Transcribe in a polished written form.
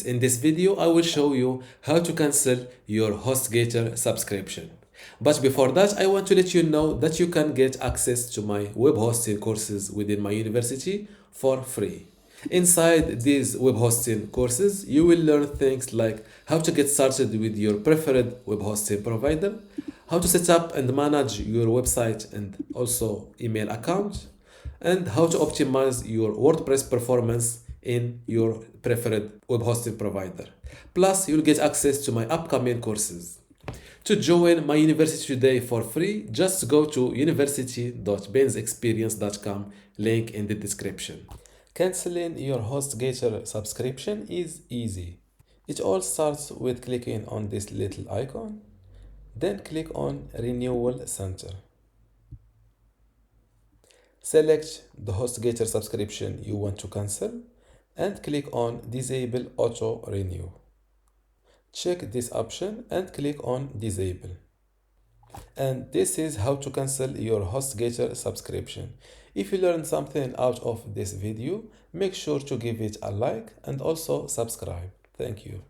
In this video, I will show you how to cancel your HostGator subscription. But before that, I want to let you know that you can get access to my web hosting courses within my university for free. Inside these web hosting courses, you will learn things like how to get started with your preferred web hosting provider, how to set up and manage your website and also email account, and how to optimize your WordPress performance in your preferred web hosting provider. Plus, you'll get access to my upcoming courses. To join my university today for free, just go to university.bensexperience.com, link in the description. Canceling your HostGator subscription is easy. It all starts with clicking on this little icon, then click on Renewal Center. Select the HostGator subscription you want to cancel and click on Disable Auto Renew. Check this option and click on Disable. And this is how to cancel your HostGator subscription. If you learned something out of this video, make sure to give it a like and also subscribe. Thank you.